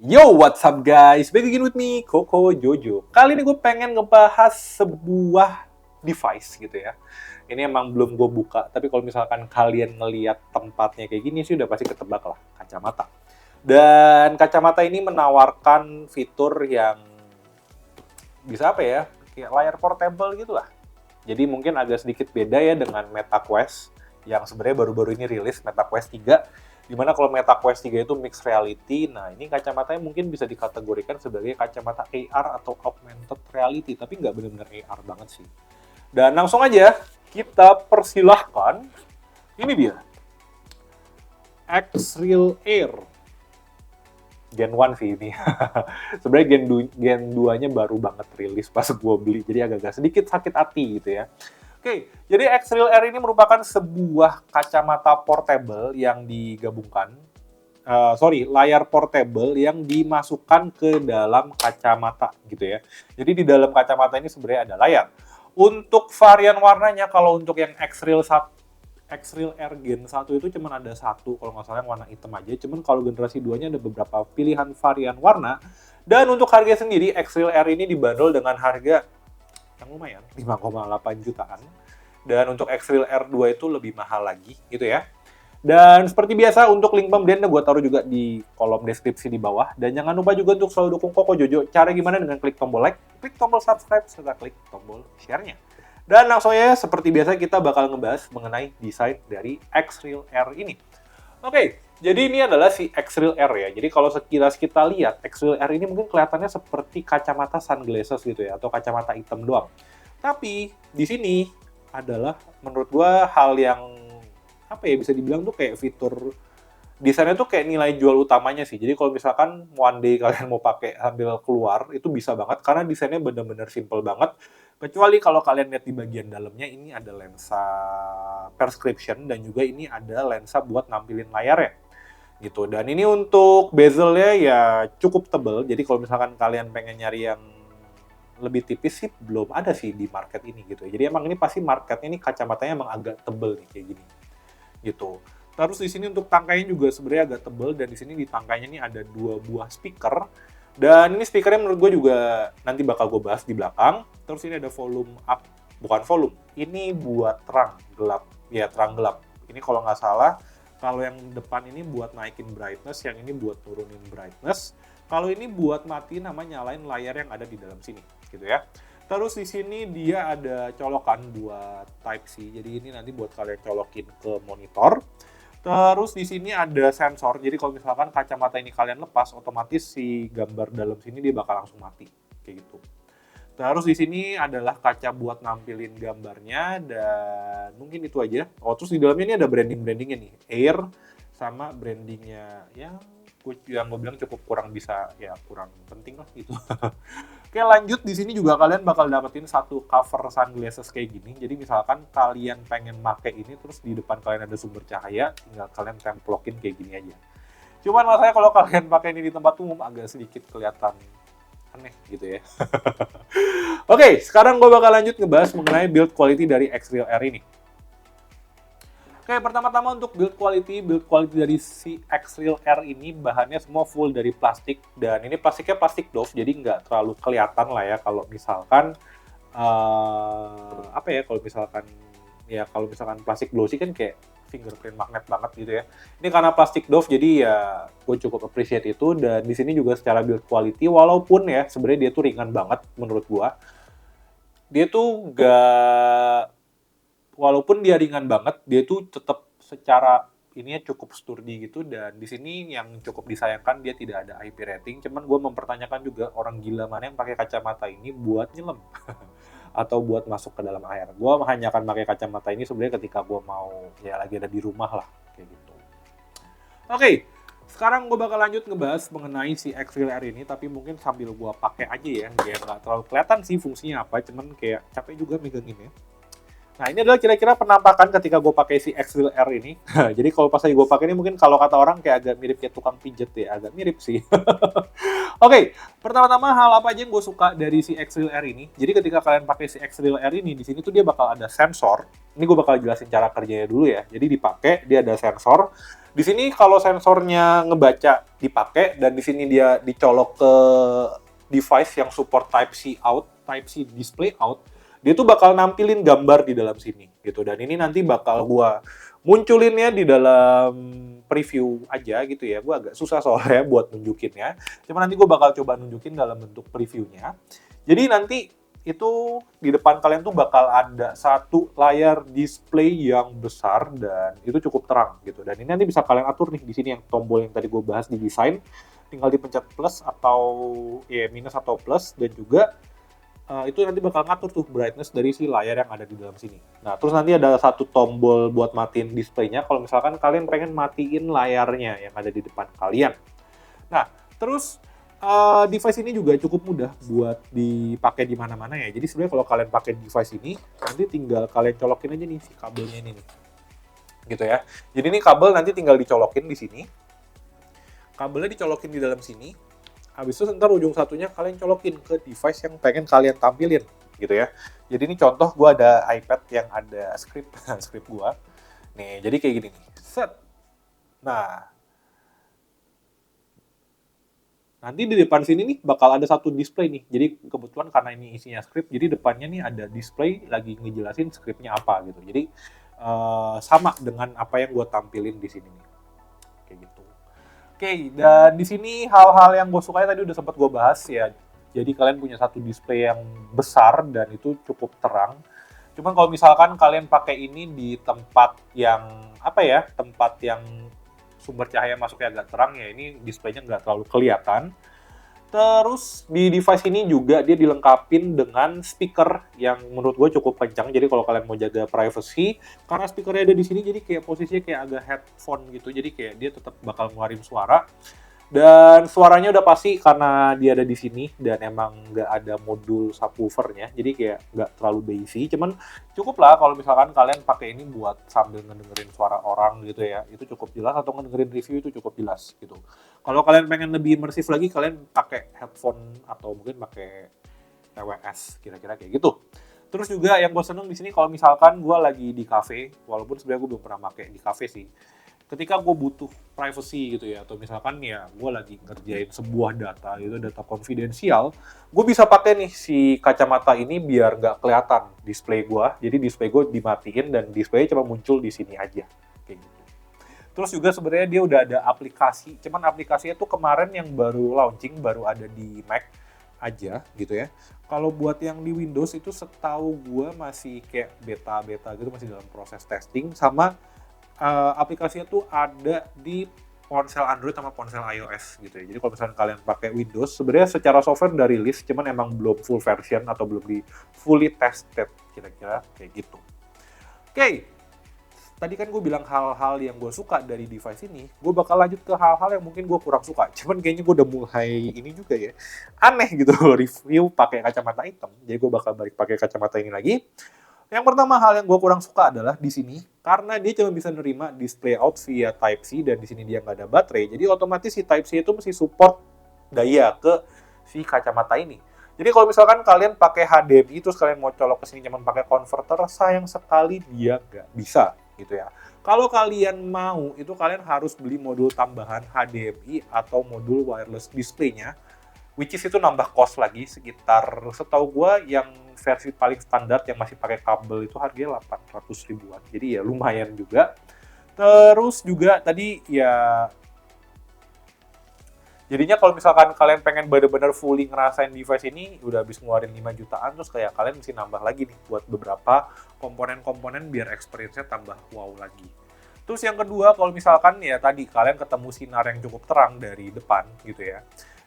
Yo, what's up guys? Back again with me, Koko Jojo. Kali ini gue pengen ngebahas sebuah device gitu ya. Ini emang belum gue buka, tapi kalau misalkan kalian ngeliat tempatnya kayak gini sih udah pasti ketebak lah, kacamata. Dan kacamata ini menawarkan fitur yang bisa apa ya, kayak layar portable gitu lah. Jadi mungkin agak sedikit beda ya dengan Meta Quest yang sebenarnya baru-baru ini rilis, Meta Quest 3. Dimana kalau Meta Quest 3 itu mixed reality, nah ini kacamatanya mungkin bisa dikategorikan sebagai kacamata AR atau augmented reality, tapi nggak benar-benar AR banget sih. Dan langsung aja, kita persilahkan, ini dia, X-Real Air. Gen 1 sih ini. Sebenarnya Gen 2-nya baru banget rilis pas gue beli, jadi agak-agak sedikit sakit hati gitu ya. Oke, jadi X-Real Air ini merupakan sebuah kacamata portable yang digabungkan, layar portable yang dimasukkan ke dalam kacamata gitu ya. Jadi di dalam kacamata ini sebenarnya ada layar. Untuk varian warnanya, kalau untuk yang X-Real Air Gen 1 itu cuma ada satu, kalau nggak salah yang warna hitam aja. Cuman kalau generasi 2-nya ada beberapa pilihan varian warna. Dan untuk harga sendiri, X-Real Air ini dibanderol dengan harga yang lumayan, 5,8 jutaan. Dan untuk X-Real R2 itu lebih mahal lagi gitu ya. Dan seperti biasa untuk link pembeliannya gue taruh juga di kolom deskripsi di bawah. Dan jangan lupa juga untuk selalu dukung Koko Jojo. Cara gimana dengan klik tombol like, klik tombol subscribe, serta klik tombol share-nya. Dan langsung aja seperti biasa kita bakal ngebahas mengenai desain dari X-Real R ini. Oke, jadi ini adalah si X-Real R ya. Jadi kalau sekilas kita lihat, X-Real R ini mungkin kelihatannya seperti kacamata sunglasses gitu ya, atau kacamata hitam doang. Tapi di sini adalah menurut gua hal yang apa ya, bisa dibilang tuh kayak fitur desainnya tuh kayak nilai jual utamanya sih. Jadi kalau misalkan one day kalian mau pakai sambil keluar, itu bisa banget karena desainnya bener-bener simple banget. Kecuali kalau kalian lihat di bagian dalamnya, ini ada lensa prescription dan juga ini ada lensa buat nampilin layarnya gitu. Dan ini untuk bezelnya ya cukup tebel. Jadi kalau misalkan kalian pengen nyari yang lebih tipis sih belum ada sih di market ini gitu. Jadi emang ini pasti marketnya ini kacamatanya emang agak tebel nih kayak gini gitu. Terus di sini untuk tangkainya juga sebenarnya agak tebel, dan di sini di tangkainya ini ada 2 buah speaker. Dan ini speakernya menurut gue juga nanti bakal gue bahas di belakang. Terus ini ada volume up, bukan volume. Ini buat terang gelap, ya terang gelap. Ini kalau nggak salah, kalau yang depan ini buat naikin brightness, yang ini buat turunin brightness. Kalau ini buat mati nama nyalain layar yang ada di dalam sini, gitu ya. Terus di sini dia ada colokan buat Type C. Jadi ini nanti buat kalian colokin ke monitor. Terus di sini ada sensor. Jadi kalau misalkan kacamata ini kalian lepas, otomatis si gambar dalam sini dia bakal langsung mati, kayak gitu. Terus di sini adalah kaca buat nampilin gambarnya, dan mungkin itu aja. Oh, terus di dalamnya ini ada branding-brandingnya nih. Air sama brandingnya yang gue bilang cukup kurang penting lah gitu. Oke, lanjut, di sini juga kalian bakal dapetin satu cover sunglasses kayak gini. Jadi misalkan kalian pengen make ini terus di depan kalian ada sumber cahaya, tinggal kalian templokin kayak gini aja. Cuman masalahnya kalau kalian pakai ini di tempat umum agak sedikit kelihatan aneh gitu ya. Oke, sekarang gue bakal lanjut ngebahas mengenai build quality dari X-Real R ini. Oke, pertama-tama untuk build quality dari si X-Real R ini bahannya semua full dari plastik, dan ini plastiknya plastik doff, jadi nggak terlalu kelihatan lah ya kalau misalkan kalau misalkan plastik glossy kan kayak fingerprint magnet banget gitu ya. Ini karena plastik doff, jadi ya gue cukup appreciate itu. Dan di sini juga secara build quality, walaupun ya sebenarnya dia tuh ringan banget menurut gue, dia tuh gak, walaupun dia ringan banget, dia tuh tetap secara ininya cukup sturdy gitu. Dan di sini yang cukup disayangkan dia tidak ada IP rating. Cuman gue mempertanyakan juga orang gila mana yang pakai kacamata ini buat nyelam atau buat masuk ke dalam air. Gue hanya akan pakai kacamata ini sebenarnya ketika gue mau ya lagi ada di rumah lah kayak gitu. Oke, sekarang gue bakal lanjut ngebahas mengenai si X-Real R ini, tapi mungkin sambil gue pakai aja ya, biar nggak terlalu kelihatan sih fungsinya apa. Cuman kayak capek juga megangin ya. Nah, ini adalah kira-kira penampakan ketika gue pakai si X-Real R ini. Jadi kalau pas lagi gue pakai ini mungkin kalau kata orang kayak agak mirip kayak tukang pijet ya, agak mirip sih. Oke, pertama-tama hal apa aja yang gue suka dari si X-Real R ini. Jadi ketika kalian pakai si X-Real R ini, di sini tuh dia bakal ada sensor. Ini gue bakal jelasin cara kerjanya dulu ya. Jadi dipakai, dia ada sensor. Di sini kalau sensornya ngebaca dipakai dan di sini dia dicolok ke device yang support Type-C out, Type-C display out, dia tuh bakal nampilin gambar di dalam sini gitu. Dan ini nanti bakal gua munculinnya di dalam preview aja gitu ya. Gua agak susah soalnya buat nunjukinnya. Cuma nanti gua bakal coba nunjukin dalam bentuk previewnya. Jadi nanti itu di depan kalian tuh bakal ada satu layar display yang besar dan itu cukup terang gitu. Dan ini nanti bisa kalian atur nih di sini yang tombol yang tadi gue bahas di desain, tinggal dipencet plus atau ya minus atau plus dan juga itu nanti bakal ngatur tuh brightness dari si layar yang ada di dalam sini. Nah, terus nanti ada satu tombol buat matiin displaynya kalau misalkan kalian pengen matiin layarnya yang ada di depan kalian. Nah, terus device ini juga cukup mudah buat dipakai di mana-mana ya. Jadi sebenarnya kalau kalian pakai device ini, nanti tinggal kalian colokin aja nih si kabelnya ini nih. Gitu ya. Jadi ini kabel nanti tinggal dicolokin di sini. Kabelnya dicolokin di dalam sini. Habis itu ntar ujung satunya kalian colokin ke device yang pengen kalian tampilin gitu ya. Jadi ini contoh gue ada iPad yang ada script gue. Nih, jadi kayak gini nih. Set. Nah, nanti di depan sini nih bakal ada satu display nih. Jadi kebetulan karena ini isinya script, jadi depannya nih ada display lagi ngejelasin scriptnya apa gitu. Jadi sama dengan apa yang gue tampilin di sini nih. Kayak gitu. Oke, dan di sini hal-hal yang gue sukai tadi udah sempat gue bahas ya. Jadi kalian punya satu display yang besar dan itu cukup terang. Cuman kalau misalkan kalian pakai ini di tempat yang apa ya, tempat yang sumber cahaya masuknya agak terang ya, ini displaynya nggak terlalu kelihatan. Terus di device ini juga dia dilengkapin dengan speaker yang menurut gue cukup kencang. Jadi kalau kalian mau jaga privacy, karena speakernya ada di sini, jadi kayak posisinya kayak agak headphone gitu. Jadi kayak dia tetap bakal ngeluarin suara. Dan suaranya udah pasti karena dia ada di sini dan emang nggak ada modul subwoofernya, jadi kayak nggak terlalu bassy. Cuman cukup lah kalau misalkan kalian pakai ini buat sambil ngedengerin suara orang gitu ya, itu cukup jelas, atau ngedengerin review itu cukup jelas gitu. Kalau kalian pengen lebih imersif lagi, kalian pakai headphone atau mungkin pakai TWS, kira-kira kayak gitu. Terus juga yang gue seneng di sini kalau misalkan gue lagi di cafe, walaupun sebenarnya gue belum pernah pakai di cafe sih, ketika gue butuh privacy gitu ya, atau misalkan ya gue lagi ngerjain sebuah data gitu, data konfidensial, gue bisa pakai nih si kacamata ini biar nggak kelihatan display gue. Jadi display gue dimatiin dan display cuma muncul di sini aja kayak gitu. Terus juga sebenarnya dia udah ada aplikasi, cuman aplikasinya tuh kemarin yang baru launching, baru ada di Mac aja gitu ya. Kalau buat yang di Windows itu setahu gue masih kayak beta-beta gitu, masih dalam proses testing. Sama aplikasinya tuh ada di ponsel Android sama ponsel iOS gitu ya. Jadi kalau misalnya kalian pakai Windows, sebenarnya secara software udah rilis, cuman emang belum full version atau belum di fully tested, kira-kira kayak gitu. Oke, tadi kan gue bilang hal-hal yang gue suka dari device ini, gue bakal lanjut ke hal-hal yang mungkin gue kurang suka. Cuman kayaknya gue udah mulai ini juga ya, aneh gitu review pakai kacamata hitam. Jadi gue bakal balik pakai kacamata ini lagi. Yang pertama hal yang gue kurang suka adalah di sini, karena dia cuma bisa nerima display out via Type-C dan di sini dia nggak ada baterai, jadi otomatis si Type-C itu mesti support daya ke si kacamata ini. Jadi kalau misalkan kalian pakai HDMI terus kalian mau colok ke sini cuma pakai converter, sayang sekali dia nggak bisa gitu ya. Kalau kalian mau, itu kalian harus beli modul tambahan HDMI atau modul wireless display-nya, which is itu nambah cost lagi sekitar, setahu gue yang versi paling standar yang masih pakai kabel itu harganya 800 ribuan. Jadi ya lumayan juga. Terus juga tadi ya, jadinya kalau misalkan kalian pengen bener-bener fully ngerasain device ini, udah habis ngeluarin 5 jutaan, terus kayak kalian mesti nambah lagi nih buat beberapa komponen-komponen biar experience-nya tambah wow lagi. Terus yang kedua, kalau misalkan ya tadi kalian ketemu sinar yang cukup terang dari depan gitu ya,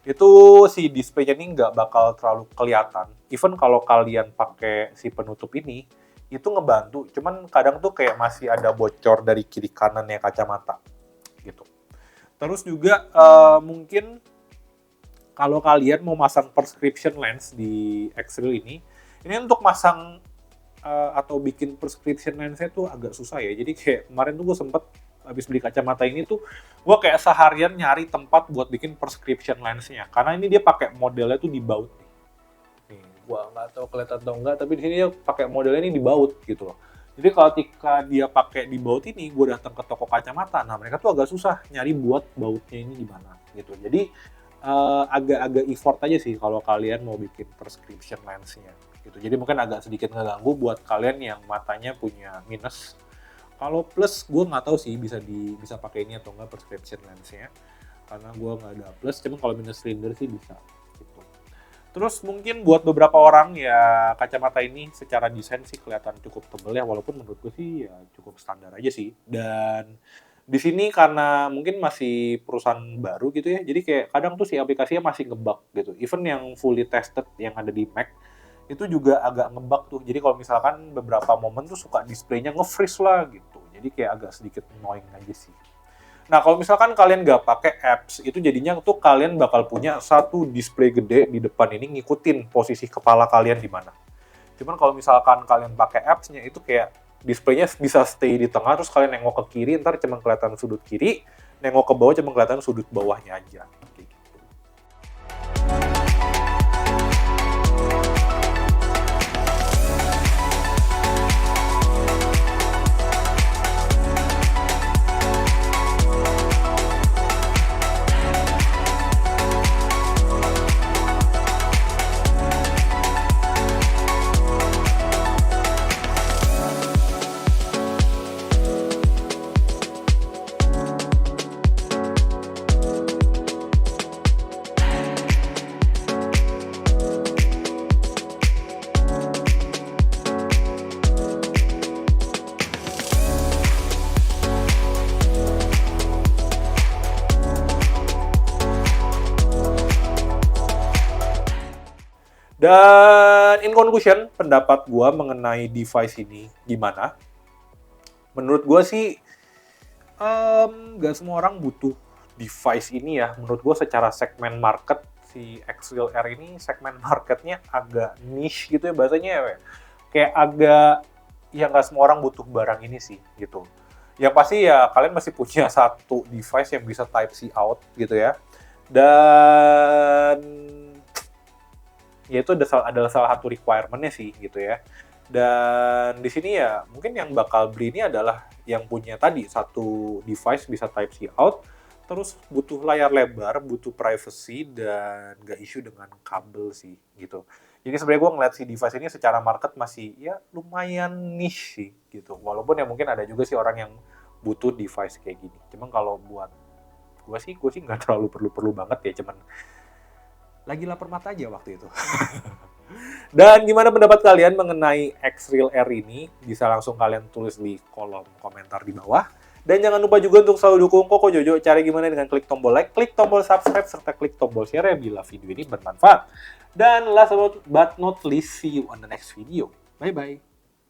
itu si display-nya ini nggak bakal terlalu kelihatan. Even kalau kalian pakai si penutup ini, itu ngebantu. Cuman kadang tuh kayak masih ada bocor dari kiri kanannya kacamata gitu. Terus juga mungkin kalau kalian mau masang prescription lens di X-Real ini untuk masang atau bikin prescription lens-nya tuh agak susah ya. Jadi kayak kemarin tuh gue sempet habis beli kacamata ini tuh, gue kayak seharian nyari tempat buat bikin prescription lens-nya. Karena ini dia pakai modelnya tuh di baut nih. Nih, gue nggak tahu kelihatan atau enggak, tapi di sini dia pakai modelnya ini di baut gitu loh. Jadi kalau ketika dia pakai di baut ini, gue datang ke toko kacamata, nah mereka tuh agak susah nyari buat bautnya ini di mana gitu. Jadi agak-agak effort aja sih kalau kalian mau bikin prescription lensnya gitu. Jadi mungkin agak sedikit ngeganggu buat kalian yang matanya punya minus. Kalau plus, gue nggak tahu sih bisa pakai ini atau nggak prescription lensnya, karena gue nggak ada plus. Cuman kalau minus slider sih bisa. Gitu. Terus mungkin buat beberapa orang ya kacamata ini secara desain sih kelihatan cukup tebel ya, walaupun menurut gue sih ya cukup standar aja sih. Dan di sini karena mungkin masih perusahaan baru gitu ya, jadi kayak kadang tuh si aplikasinya masih ngebug gitu. Even yang fully tested yang ada di Mac itu juga agak ngebug tuh. Jadi kalau misalkan beberapa momen tuh suka displaynya nge-freeze lah gitu. Jadi kayak agak sedikit annoying aja sih. Nah, kalau misalkan kalian nggak pakai apps, itu jadinya tuh kalian bakal punya satu display gede di depan ini ngikutin posisi kepala kalian di mana. Cuman kalau misalkan kalian pakai apps-nya itu kayak displaynya bisa stay di tengah, terus kalian nengok ke kiri, ntar cuma kelihatan sudut kiri, nengok ke bawah cuma kelihatan sudut bawahnya aja. Kayak gitu. Dan in conclusion, pendapat gue mengenai device ini gimana? Menurut gue sih, nggak semua orang butuh device ini ya. Menurut gue secara segmen market, si Xreal R ini segmen marketnya agak niche gitu ya bahasanya ya. Kayak agak, ya nggak semua orang butuh barang ini sih gitu. Yang pasti ya kalian masih punya satu device yang bisa Type-C out gitu ya. Dan ya itu adalah salah satu requirement-nya sih gitu ya. Dan di sini ya mungkin yang bakal beli ini adalah yang punya tadi satu device bisa Type-C out, terus butuh layar lebar, butuh privacy, dan nggak isu dengan kabel sih gitu. Jadi sebenarnya gue ngeliat si device ini secara market masih ya lumayan niche sih gitu. Walaupun ya mungkin ada juga sih orang yang butuh device kayak gini. Cuman kalau buat gue sih nggak terlalu perlu banget ya. Cuman lagi lapar mata aja waktu itu. Dan gimana pendapat kalian mengenai Xreal R ini? Bisa langsung kalian tulis di kolom komentar di bawah. Dan jangan lupa juga untuk selalu dukung Koko Jojo. Cara gimana dengan klik tombol like, klik tombol subscribe, serta klik tombol share ya bila video ini bermanfaat. Dan last but not least, see you on the next video. Bye-bye.